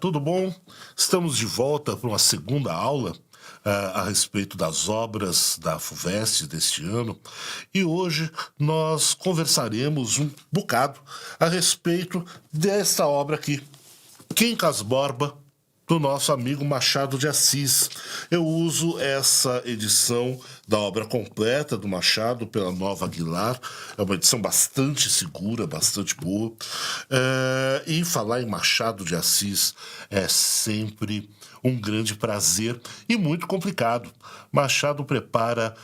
tudo bom? Estamos de volta para uma segunda aula a respeito das obras da FUVEST deste ano e hoje nós conversaremos um bocado a respeito dessa obra aqui, Quincas Borba, do nosso amigo Machado de Assis. Eu uso essa edição da obra completa do Machado pela Nova Aguilar. É uma edição bastante segura, bastante boa. E falar em Machado de Assis é sempre um grande prazer e muito complicado. Machado prepara,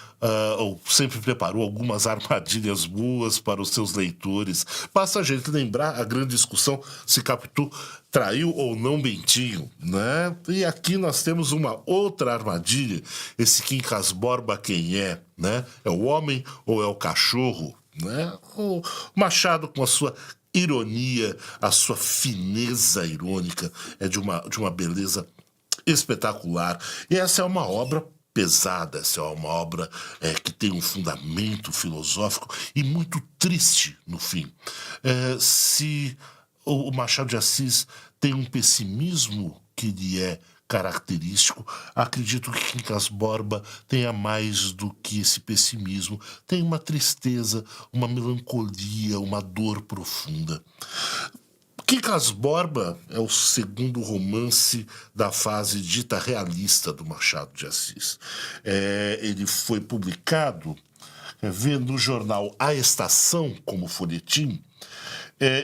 ou sempre preparou algumas armadilhas boas para os seus leitores. Basta a gente lembrar a grande discussão se Capitu traiu ou não Bentinho, né? E aqui nós temos uma outra armadilha. Esse Quincas Borba quem é, né? É o homem ou é o cachorro, né? O Machado, com a sua ironia, a sua fineza irônica, é de uma beleza espetacular. E essa é uma obra pesada, essa é uma obra que tem um fundamento filosófico e muito triste no fim. Se o Machado de Assis tem um pessimismo que lhe é característico, acredito que Quincas Borba tenha mais do que esse pessimismo, tem uma tristeza, uma melancolia, uma dor profunda. Quincas Borba é o segundo romance da fase dita realista do Machado de Assis. Ele foi publicado no jornal A Estação, como folhetim,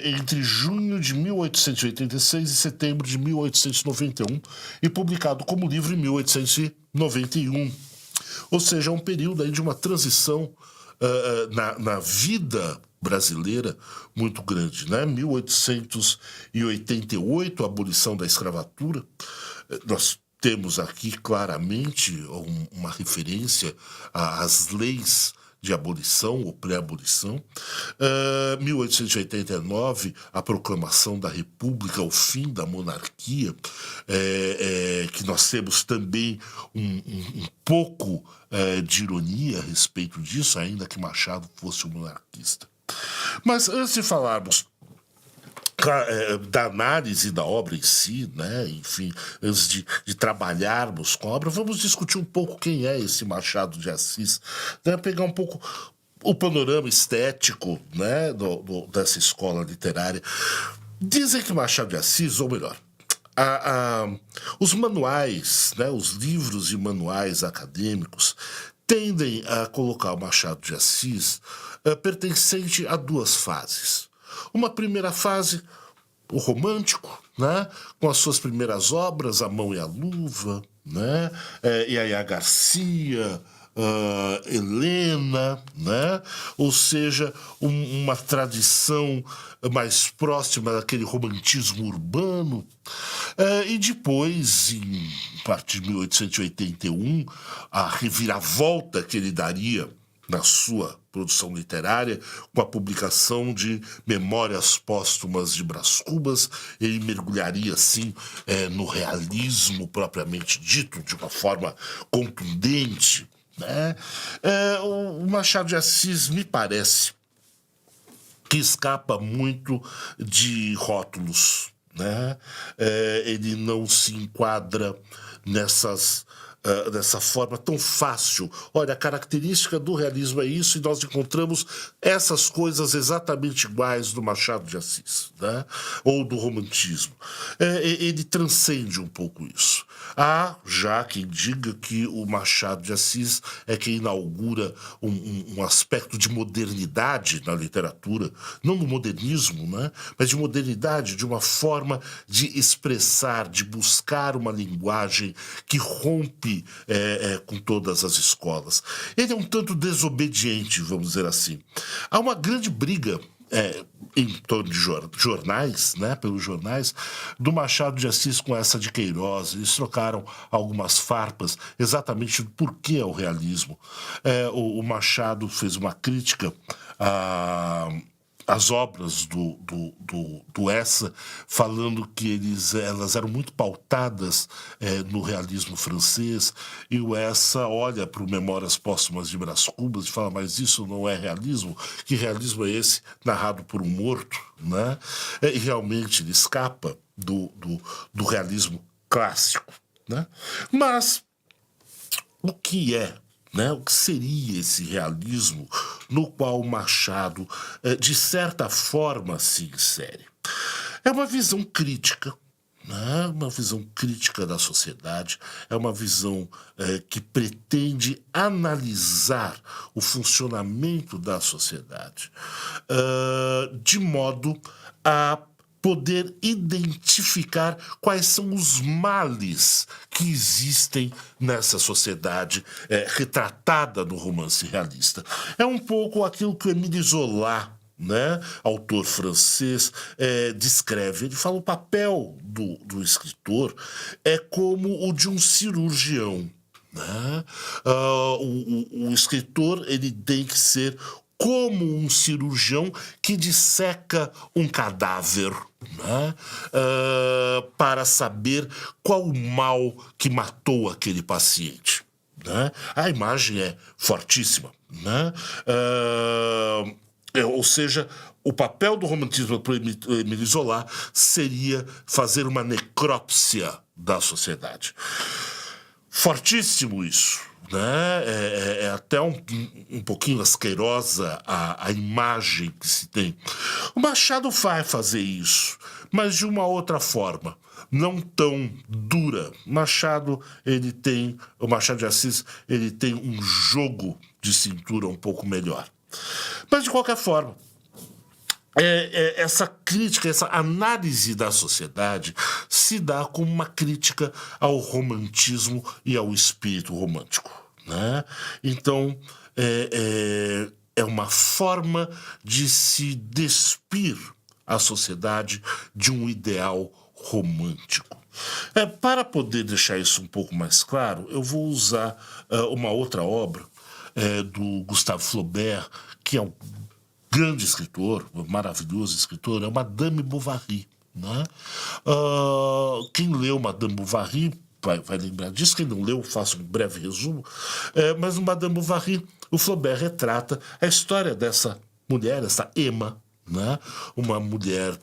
entre junho de 1886 e setembro de 1891 e publicado como livro em 1891. Ou seja, é um período aí de uma transição na vida brasileira muito grande, né? 1888, a abolição da escravatura. Nós temos aqui claramente uma referência às leis de abolição ou pré-abolição. 1889, a proclamação da República, o fim da monarquia, que nós temos também um pouco de ironia a respeito disso, ainda que Machado fosse um monarquista. Mas antes de falarmos da análise da obra em si, né? Enfim, antes de trabalharmos com a obra, vamos discutir um pouco quem é esse Machado de Assis, né? Pegar um pouco o panorama estético, né? Dessa escola literária. Dizem que Machado de Assis, ou melhor, os manuais, né? Os livros e manuais acadêmicos tendem a colocar o Machado de Assis pertencente a duas fases. Uma primeira fase, o romântico, né? Com as suas primeiras obras, A Mão e a Luva, né? Yaya Garcia, Helena, né? Ou seja, uma tradição mais próxima daquele romantismo urbano. E depois, a partir de 1881, a reviravolta que ele daria na sua produção literária, com a publicação de Memórias Póstumas de Brás Cubas, ele mergulharia, assim, no realismo propriamente dito, de uma forma contundente, né? O Machado de Assis, me parece, que escapa muito de rótulos, né? Ele não se enquadra dessa forma tão fácil. Olha, a característica do realismo é isso e nós encontramos essas coisas exatamente iguais do Machado de Assis, né? Ou do romantismo. Ele transcende um pouco isso. Há já quem diga que o Machado de Assis é quem inaugura um aspecto de modernidade na literatura, não do modernismo, né? Mas de modernidade, de uma forma de expressar, de buscar uma linguagem que rompe com todas as escolas. Ele é um tanto desobediente, vamos dizer assim. Há uma grande briga em torno de jornais, né, pelos jornais, do Machado de Assis com essa de Queiroz. Eles trocaram algumas farpas exatamente do porquê é o realismo. O Machado fez uma crítica as obras do Essa, falando que elas eram muito pautadas no realismo francês, e o Essa olha para o Memórias Póstumas de Brás Cubas e fala, mas isso não é realismo? Que realismo é esse narrado por um morto? Né? E realmente ele escapa do realismo clássico. Né? Mas o que é, né? O que seria esse realismo no qual Machado, de certa forma, se insere? É uma visão crítica, né? Uma visão crítica da sociedade, é uma visão que pretende analisar o funcionamento da sociedade, de modo a poder identificar quais são os males que existem nessa sociedade retratada no romance realista. É um pouco aquilo que o Émile Zola, né, autor francês, descreve. Ele fala o papel do escritor é como o de um cirurgião. Né? O escritor ele tem que ser como um cirurgião que disseca um cadáver, né? Para saber qual o mal que matou aquele paciente. Né? A imagem é fortíssima. Né? Ou seja, o papel do romantismo para Émile Zola seria fazer uma necrópsia da sociedade. Fortíssimo isso. Né? É até um pouquinho asquerosa a imagem que se tem. O Machado vai fazer isso, mas de uma outra forma, não tão dura. O Machado de Assis, ele tem um jogo de cintura um pouco melhor. Mas, de qualquer forma, essa crítica, essa análise da sociedade se dá como uma crítica ao romantismo e ao espírito romântico. Né? Então, é uma forma de se despir a sociedade de um ideal romântico. Para poder deixar isso um pouco mais claro, eu vou usar uma outra obra do Gustave Flaubert, que é um grande escritor, um maravilhoso escritor, é Madame Bovary. Né? Quem leu Madame Bovary vai lembrar disso, quem não leu, faço um breve resumo, mas no Madame Bovary o Flaubert retrata a história dessa mulher, essa Emma, né? Uma mulher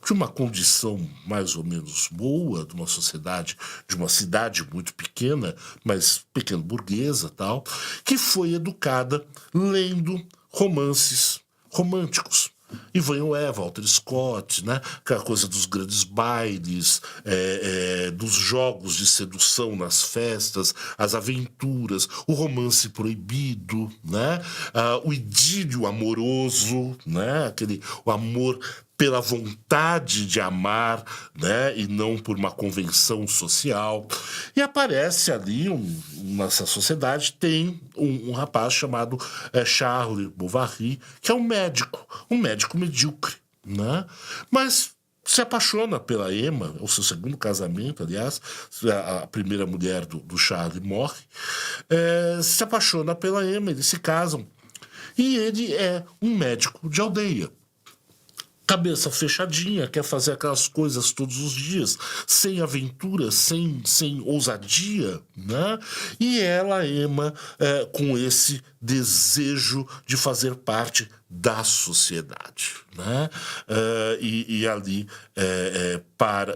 de uma condição mais ou menos boa, de uma sociedade, de uma cidade muito pequena, mas pequeno burguesa, tal, que foi educada lendo romances românticos. Ivan Walter Scott, né? Aquela coisa dos grandes bailes, dos jogos de sedução nas festas, as aventuras, o romance proibido, né? O idílio amoroso, né? O amor pela vontade de amar, né, e não por uma convenção social. E aparece ali, nessa sociedade, tem um rapaz chamado Charles Bovary, que é um médico medíocre. Né? Mas se apaixona pela Emma, o seu segundo casamento, aliás, a primeira mulher do Charles morre, se apaixona pela Emma, eles se casam. E ele é um médico de aldeia. Cabeça fechadinha, quer fazer aquelas coisas todos os dias, sem aventura, sem ousadia, né? E ela, Emma, com esse desejo de fazer parte da sociedade, né? E ali,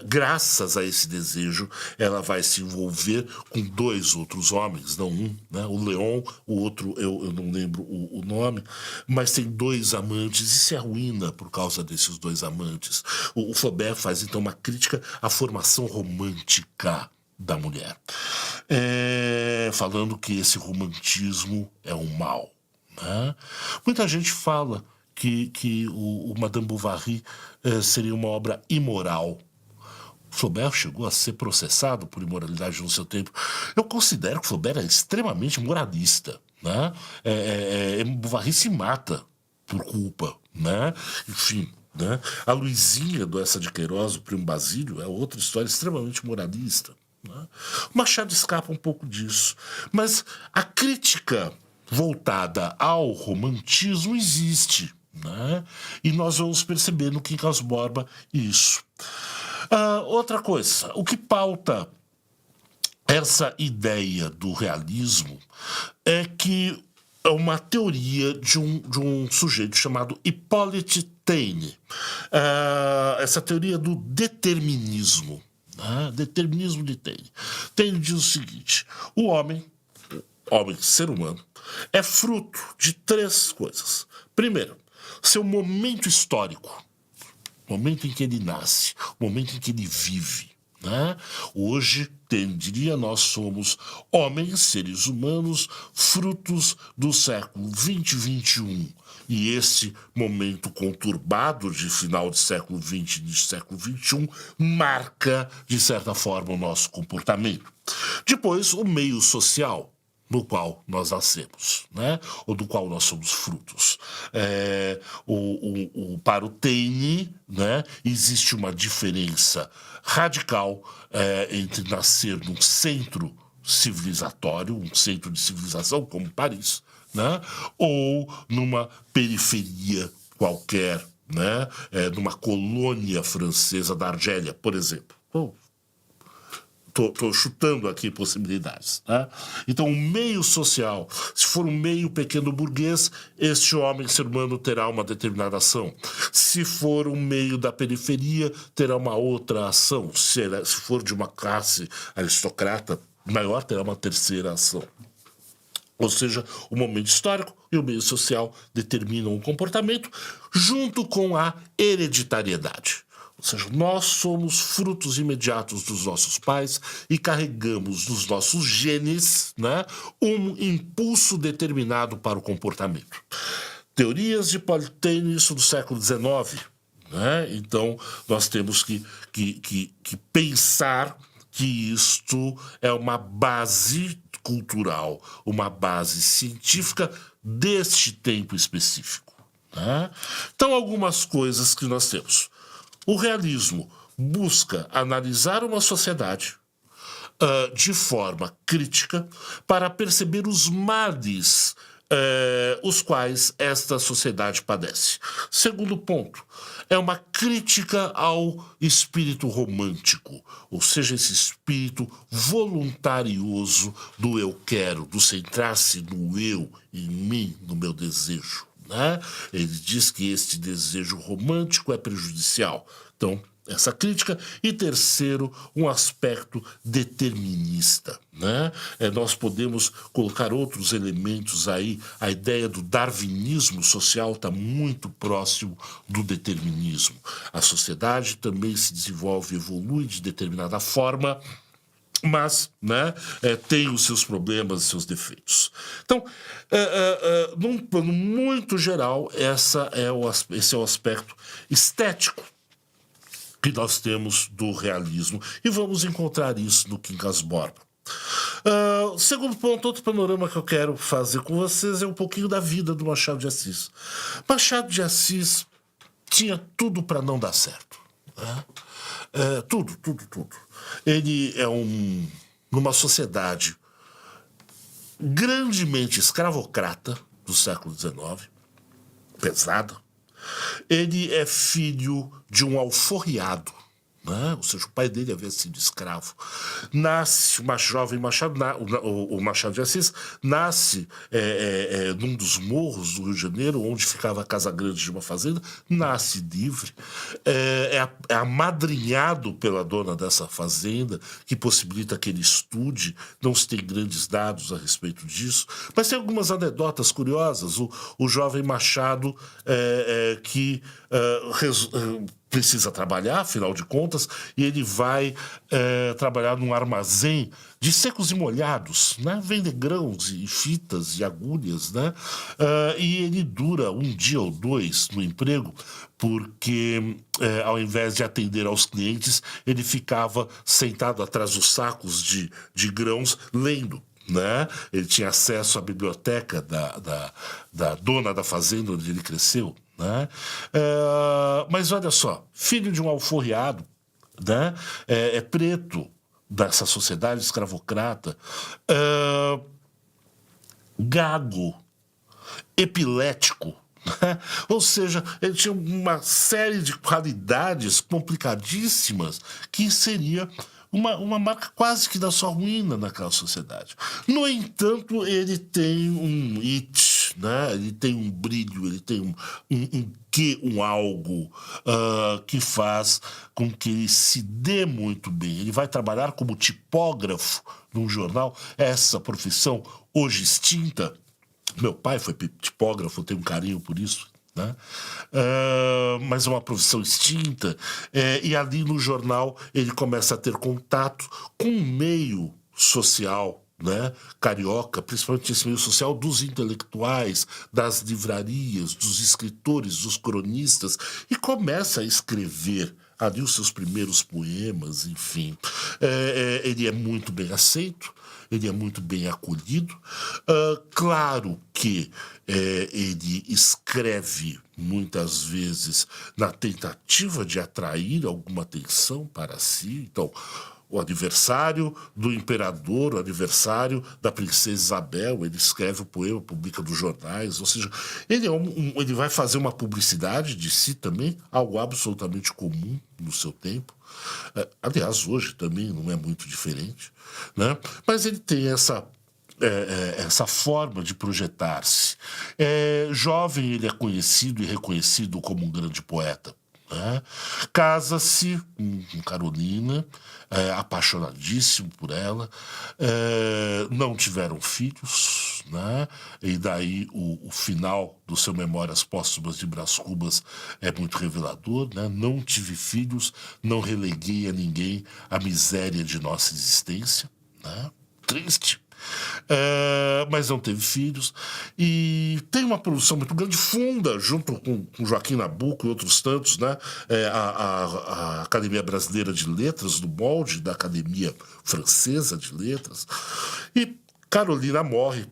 graças a esse desejo, ela vai se envolver com dois outros homens, não um, né? O Leon, o outro eu não lembro o nome, mas tem dois amantes e se arruína por causa desses dois amantes. O Flaubert faz então uma crítica à formação romântica da mulher, falando que esse romantismo é um mal. Né? Muita gente fala que o Madame Bovary seria uma obra imoral. Flaubert chegou a ser processado por imoralidade no seu tempo. Eu considero que Flaubert é extremamente moralista. Né? Bovary se mata por culpa. Né? Enfim, né? A Luizinha do Essa de Queiroz, o Primo Basílio, é outra história extremamente moralista. Né? O Machado escapa um pouco disso. Mas a crítica voltada ao romantismo existe. né? E nós vamos perceber no Quincas Borba isso. Outra coisa, o que pauta essa ideia do realismo é que é uma teoria de um sujeito chamado Hippolyte Taine. Essa teoria do determinismo. Né? Determinismo de Taine. Taine diz o seguinte: o homem, ser humano, é fruto de três coisas. Primeiro, seu momento histórico, o momento em que ele nasce, o momento em que ele vive. Né? Hoje, diria, nós somos homens, seres humanos, frutos do século XX e XXI. E esse momento conturbado de final do século XX e do século XXI marca, de certa forma, o nosso comportamento. Depois, o meio social no qual nós nascemos, né? Ou do qual nós somos frutos. Para o Taine, né, existe uma diferença radical entre nascer num centro civilizatório, um centro de civilização como Paris, né, ou numa periferia qualquer, né, numa colônia francesa da Argélia, por exemplo. Estou chutando aqui possibilidades. Tá? Então, o meio social, se for um meio pequeno burguês, este homem, ser humano, terá uma determinada ação. Se for um meio da periferia, terá uma outra ação. Se for de uma classe aristocrata maior, terá uma terceira ação. Ou seja, o momento histórico e o meio social determinam o comportamento junto com a hereditariedade. Ou seja, nós somos frutos imediatos dos nossos pais e carregamos nos nossos genes, né, um impulso determinado para o comportamento. Teorias de Hippolyte Taine, isso do século XIX. Né? Então, nós temos que pensar que isto é uma base cultural, uma base científica deste tempo específico. Né? Então, algumas coisas que nós temos. O realismo busca analisar uma sociedade de forma crítica para perceber os males os quais esta sociedade padece. Segundo ponto, é uma crítica ao espírito romântico, ou seja, esse espírito voluntarioso do eu quero, do centrar-se no eu, em mim, no meu desejo. Né? Ele diz que este desejo romântico é prejudicial. Então, essa crítica. E terceiro, um aspecto determinista. Né? Nós podemos colocar outros elementos aí. A ideia do darwinismo social está muito próximo do determinismo. A sociedade também se desenvolve, evolui de determinada forma, mas, né, tem os seus problemas e seus defeitos. Então, num plano muito geral, esse é o aspecto estético que nós temos do realismo. E vamos encontrar isso no Quincas Borba. Segundo ponto, outro panorama que eu quero fazer com vocês é um pouquinho da vida do Machado de Assis. Machado de Assis tinha tudo para não dar certo. Né? Tudo. Ele é numa sociedade grandemente escravocrata do século XIX, pesada. Ele é filho de um alforriado, né? Ou seja, o pai dele havia sido escravo. Nasce uma jovem Machado, o Machado de Assis nasce num dos morros do Rio de Janeiro, onde ficava a casa grande de uma fazenda, nasce livre, é amadrinhado pela dona dessa fazenda, que possibilita que ele estude. Não se tem grandes dados a respeito disso, mas tem algumas anedotas curiosas. O jovem Machado que precisa trabalhar, afinal de contas, e ele vai trabalhar num armazém de secos e molhados, né? Vende grãos e fitas e agulhas, né? E ele dura um dia ou dois no emprego, porque ao invés de atender aos clientes, ele ficava sentado atrás dos sacos de grãos lendo. Né? Ele tinha acesso à biblioteca da dona da fazenda onde ele cresceu. Né? Mas olha só, filho de um alforriado, né? É preto dessa sociedade escravocrata, gago, epilético, Ou seja, ele tinha uma série de qualidades complicadíssimas que seria uma marca quase que da sua ruína naquela sociedade. No entanto, ele tem um it, né? Ele tem um brilho, ele tem um quê, um algo que faz com que ele se dê muito bem. Ele vai trabalhar como tipógrafo num jornal, essa profissão hoje extinta. Meu pai foi tipógrafo, eu tenho um carinho por isso, né? Mas é uma profissão extinta. E ali no jornal ele começa a ter contato com o meio social, né, carioca, principalmente esse meio social dos intelectuais, das livrarias, dos escritores, dos cronistas, e começa a escrever ali os seus primeiros poemas, enfim. Ele é muito bem aceito, ele é muito bem acolhido. Claro que ele escreve muitas vezes na tentativa de atrair alguma atenção para si. Então, o aniversário do imperador, o aniversário da princesa Isabel, ele escreve o poema, publica nos jornais, ou seja, ele vai fazer uma publicidade de si também, algo absolutamente comum no seu tempo. Aliás, hoje também não é muito diferente, né? Mas ele tem essa forma de projetar-se. Jovem, ele é conhecido e reconhecido como um grande poeta, né? Casa-se com Carolina, apaixonadíssimo por ela, não tiveram filhos, né? E daí o final do seu Memórias Póstumas de Brás Cubas é muito revelador, né? Não tive filhos, não releguei a ninguém a miséria de nossa existência, né? Triste. Mas não teve filhos, e tem uma produção muito grande, funda junto com Joaquim Nabuco e outros tantos, né, a Academia Brasileira de Letras, do molde da Academia Francesa de Letras, e Carolina morre.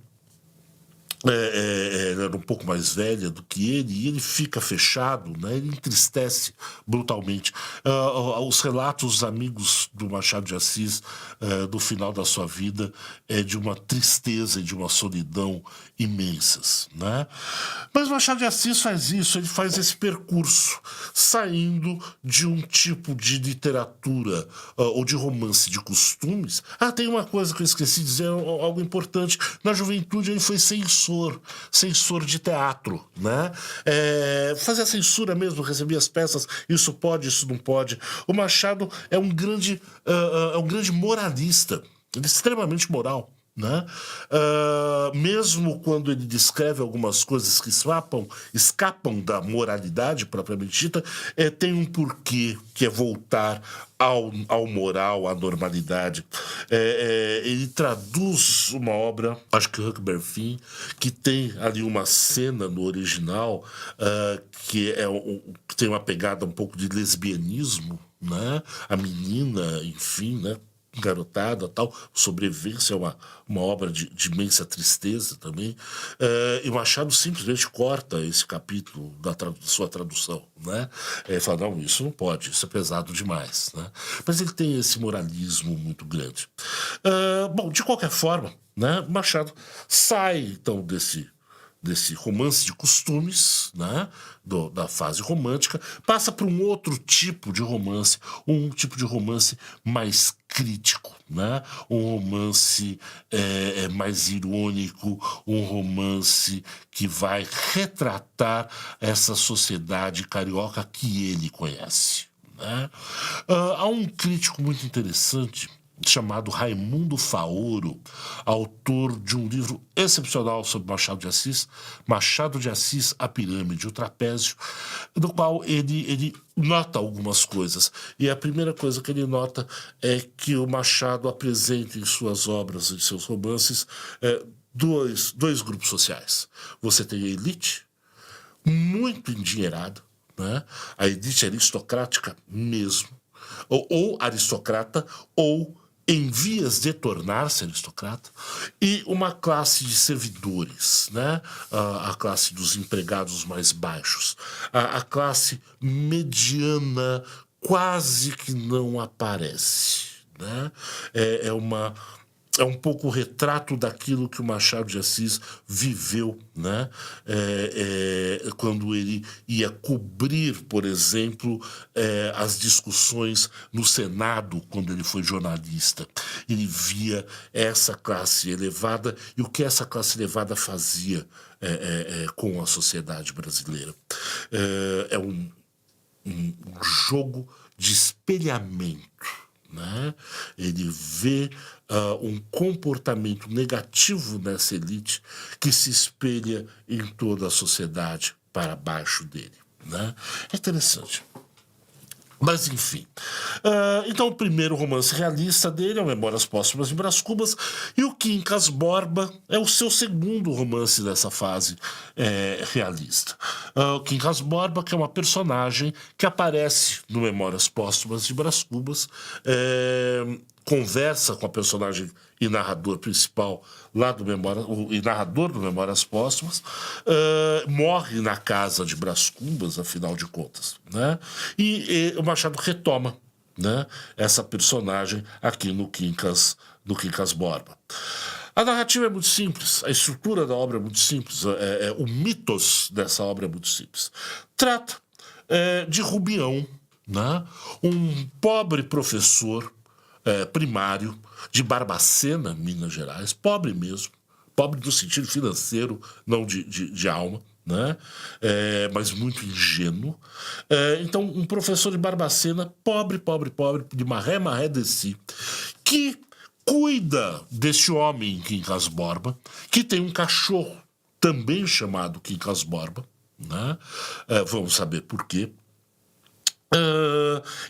Ela era um pouco mais velha do que ele, e ele fica fechado, né? Ele entristece brutalmente. Os relatos dos amigos do Machado de Assis do final da sua vida é de uma tristeza e de uma solidão imensas, né? Mas Machado de Assis faz isso, ele faz esse percurso, saindo de um tipo de literatura ou de romance de costumes. Tem uma coisa que eu esqueci de dizer, algo importante. Na juventude ele foi censor de teatro, né? Fazia censura mesmo, recebia as peças, isso pode, isso não pode. O Machado é um grande moralista, ele é extremamente moral, né? Mesmo quando ele descreve algumas coisas que escapam da moralidade propriamente dita, tem um porquê, que é voltar ao moral, à normalidade. Ele traduz uma obra, acho que Huckleberry Finn, que tem ali uma cena no original que tem uma pegada um pouco de lesbianismo, né? A menina, enfim, né? Garotada, tal, Sobrevivência é uma obra de imensa tristeza também, e Machado simplesmente corta esse capítulo da sua tradução, né? Fala, não, isso não pode, isso é pesado demais, né? Mas ele tem esse moralismo muito grande. Bom, de qualquer forma, né, Machado sai então desse romance de costumes, né, da fase romântica, passa para um outro tipo de romance, um tipo de romance mais crítico, né, um romance mais irônico, um romance que vai retratar essa sociedade carioca que ele conhece, né? Há um crítico muito interessante chamado Raimundo Faoro, autor de um livro excepcional sobre Machado de Assis, A Pirâmide, o Trapézio, no qual ele nota algumas coisas. E a primeira coisa que ele nota é que o Machado apresenta em suas obras, em seus romances, dois grupos sociais. Você tem a elite, muito endinheirada, né? A elite aristocrática mesmo, ou aristocrata, ou em vias de tornar-se aristocrata, e uma classe de servidores, né? A classe dos empregados mais baixos, a classe mediana quase que não aparece, né? É um pouco o retrato daquilo que o Machado de Assis viveu, né? quando ele ia cobrir, por exemplo, as discussões no Senado, quando ele foi jornalista. Ele via essa classe elevada e o que essa classe elevada fazia com a sociedade brasileira. É um jogo de espelhamento, né? Ele vê um comportamento negativo nessa elite que se espelha em toda a sociedade para baixo dele, né? É interessante. Mas, enfim. Então, o primeiro romance realista dele é o Memórias Póstumas de Brás Cubas, e o Quincas Borba é o seu segundo romance dessa fase realista. O Quincas Borba, que é uma personagem que aparece no Memórias Póstumas de Brás Cubas, conversa com a personagem e narrador principal lá do e narrador do Memórias Póstumas, morre na casa de Brás Cubas, afinal de contas, né? E o Machado retoma, né, essa personagem aqui no Quincas Borba. A narrativa é muito simples, a estrutura da obra é muito simples, o mitos dessa obra é muito simples. Trata de Rubião, né, um pobre professor primário de Barbacena, Minas Gerais, pobre mesmo, pobre no sentido financeiro, não de alma, né? Mas muito ingênuo. Então, um professor de Barbacena, pobre, de maré de si, que cuida desse homem, Quincas Borba, que tem um cachorro também chamado Quincas Borba, né? Vamos saber por quê.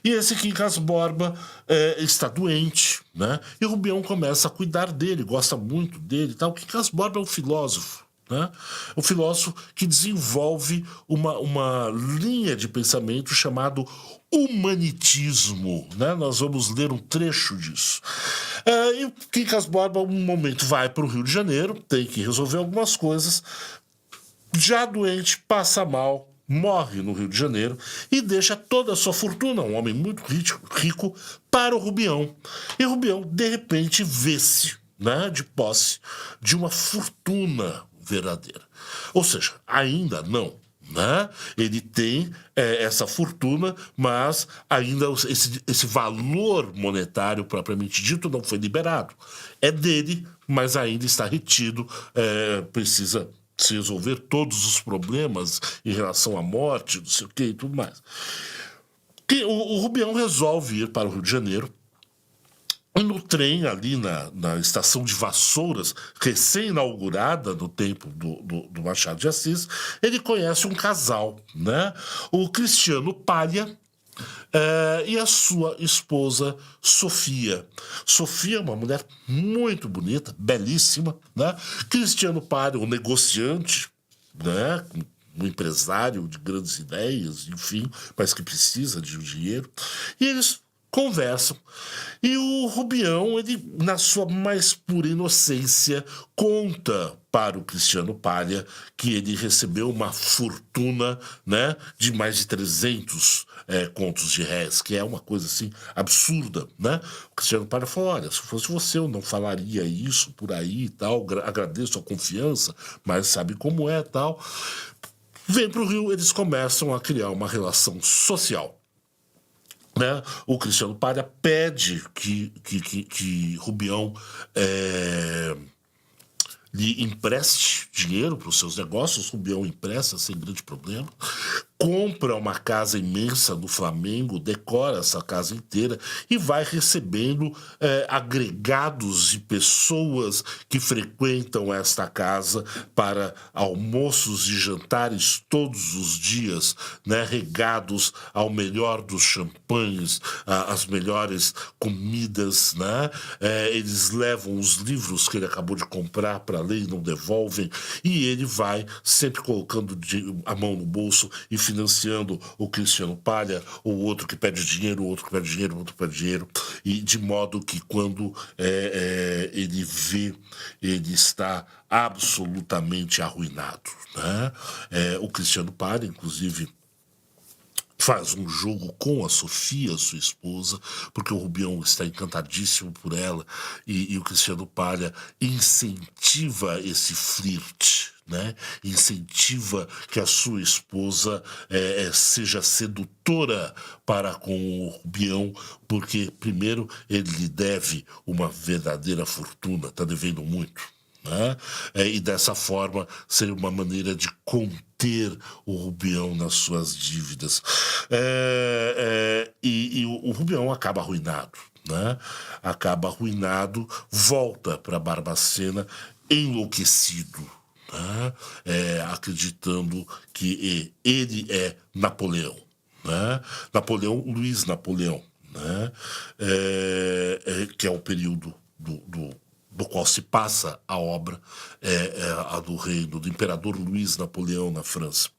E esse Quincas Borba está doente, né? E o Rubião começa a cuidar dele, gosta muito dele e tal. O Quincas Borba é um filósofo, né? Um filósofo que desenvolve uma linha de pensamento chamado humanitismo, né? Nós vamos ler um trecho disso. E o Quincas Borba, um momento, vai para o Rio de Janeiro, tem que resolver algumas coisas. Já doente, passa mal, morre no Rio de Janeiro e deixa toda a sua fortuna, um homem muito rico, para o Rubião. E o Rubião, de repente, vê-se, né, de posse de uma fortuna verdadeira. Ou seja, ainda não, né? Ele tem essa fortuna, mas ainda esse valor monetário propriamente dito não foi liberado. É dele, mas ainda está retido, precisa se resolver todos os problemas em relação à morte, não sei o que e tudo mais. E o Rubião resolve ir para o Rio de Janeiro, e no trem, ali na estação de Vassouras, recém-inaugurada no tempo do Machado de Assis, ele conhece um casal, né? O Cristiano Palha e a sua esposa Sofia. Sofia é uma mulher muito bonita, belíssima, né? Cristiano Palha, um negociante, né? Um empresário de grandes ideias, enfim, mas que precisa de dinheiro. E eles conversam. E o Rubião, ele, na sua mais pura inocência, conta para o Cristiano Palha que ele recebeu uma fortuna, né, de mais de 300 contos de réis, que é uma coisa assim absurda, né? O Cristiano Palha falou: olha, se fosse você eu não falaria isso por aí e tal, agradeço a confiança, mas sabe como é tal. Vem para o Rio, eles começam a criar uma relação social. Né? O Cristiano Palha pede que Rubião lhe empreste dinheiro para os seus negócios. Rubião empresta sem grande problema. Compra uma casa imensa no Flamengo, decora essa casa inteira e vai recebendo agregados de pessoas que frequentam esta casa para almoços e jantares todos os dias, né, regados ao melhor dos champanhes, as melhores comidas, né? Eles levam os livros que ele acabou de comprar para ler e não devolvem, e ele vai sempre colocando a mão no bolso e financiando o Cristiano Palha, o outro que pede dinheiro, o outro que pede dinheiro, o outro que pede dinheiro, e de modo que quando ele vê, ele está absolutamente arruinado, né? O Cristiano Palha, inclusive, faz um jogo com a Sofia, sua esposa, porque o Rubião está encantadíssimo por ela, e o Cristiano Palha incentiva esse flerte, né? Incentiva que a sua esposa seja sedutora para com o Rubião, porque, primeiro, ele lhe deve uma verdadeira fortuna, está devendo muito. Né? E dessa forma seria uma maneira de conter o Rubião nas suas dívidas. E o Rubião acaba arruinado. Né? Acaba arruinado, volta para Barbacena enlouquecido, né? Acreditando que ele é Napoleão, né? Luiz Napoleão, né? Que é o período do qual se passa a obra, a do reino do imperador Luiz Napoleão na França.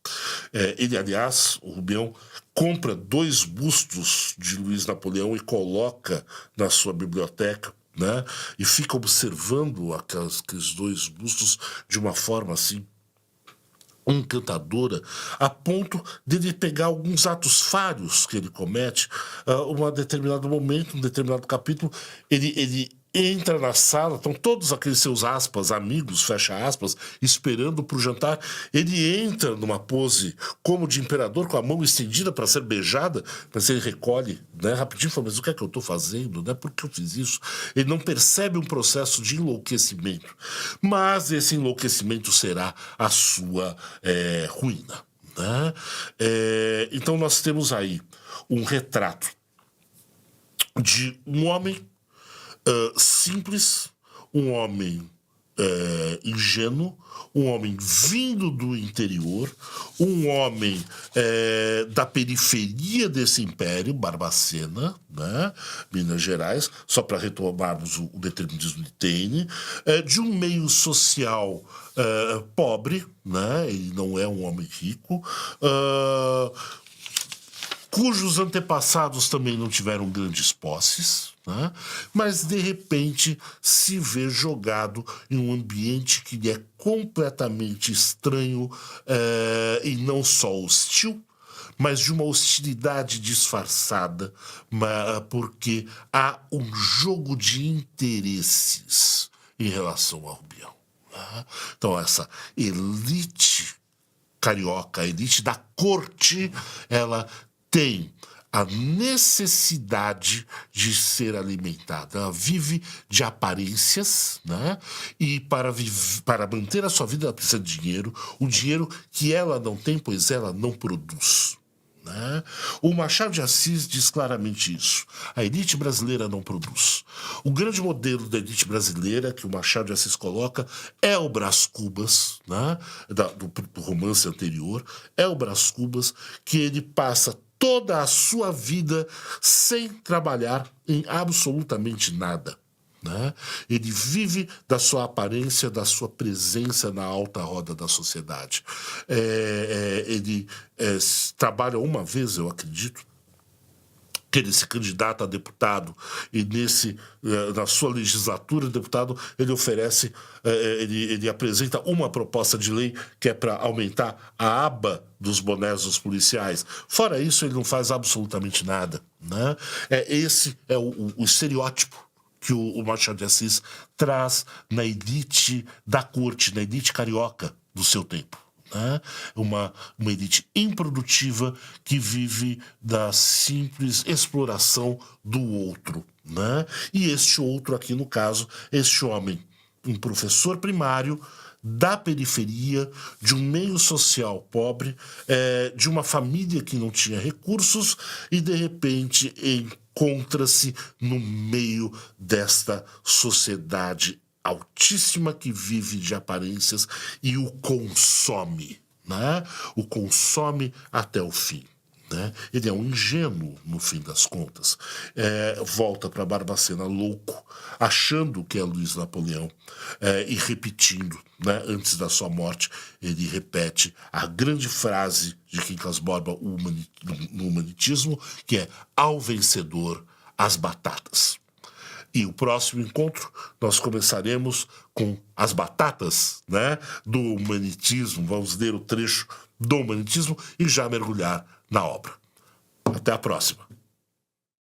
Ele, aliás, o Rubião, compra 2 bustos de Luiz Napoleão e coloca na sua biblioteca, né? E fica observando aqueles 2 bustos de uma forma assim encantadora, a ponto de ele pegar alguns atos falhos que ele comete. Um determinado momento, um determinado capítulo, ele entra na sala, estão todos aqueles seus aspas, amigos, fecha aspas, esperando para o jantar. Ele entra numa pose como de imperador, com a mão estendida para ser beijada, mas ele recolhe, né, rapidinho, e fala, mas o que é que eu estou fazendo? Né? Por que eu fiz isso? Ele não percebe um processo de enlouquecimento, mas esse enlouquecimento será a sua ruína. Né? Então nós temos aí um retrato de um homem simples, um homem ingênuo, um homem vindo do interior, um homem da periferia desse império, Barbacena, né, Minas Gerais, só para retomarmos o determinismo de Taine, de um meio social pobre, né, ele não é um homem rico, cujos antepassados também não tiveram grandes posses, né? Mas de repente se vê jogado em um ambiente que lhe é completamente estranho, e não só hostil, mas de uma hostilidade disfarçada, porque há um jogo de interesses em relação ao Rubião. Né? Então essa elite carioca, a elite da corte, ela tem a necessidade de ser alimentada. Ela vive de aparências, né? E para manter a sua vida ela precisa de dinheiro, o dinheiro que ela não tem, pois ela não produz. Né? O Machado de Assis diz claramente isso. A elite brasileira não produz. O grande modelo da elite brasileira que o Machado de Assis coloca é o Brás Cubas, né? do romance anterior, é o Brás Cubas, que ele passa toda a sua vida sem trabalhar em absolutamente nada. Né? Ele vive da sua aparência, da sua presença na alta roda da sociedade. Ele trabalha uma vez, eu acredito, que ele se candidata a deputado e na sua legislatura de deputado ele oferece, ele apresenta uma proposta de lei que é para aumentar a aba dos bonés dos policiais. Fora isso, ele não faz absolutamente nada. Né? Esse é o estereótipo que o Machado de Assis traz na elite da corte, na elite carioca do seu tempo. Né? Uma elite improdutiva que vive da simples exploração do outro. Né? E este outro aqui, no caso, este homem, um professor primário da periferia, de um meio social pobre, de uma família que não tinha recursos e, de repente, encontra-se no meio desta sociedade altíssima que vive de aparências e o consome, né? O consome até o fim. Né? Ele é um ingênuo, no fim das contas. Volta para Barbacena louco, achando que é Luiz Napoleão, e repetindo, né? Antes da sua morte, ele repete a grande frase de Quincas Borba no Humanitismo, que é: ao vencedor, as batatas. E o próximo encontro nós começaremos com as batatas, né, do Humanitismo. Vamos ler o trecho do Humanitismo e já mergulhar na obra. Até a próxima.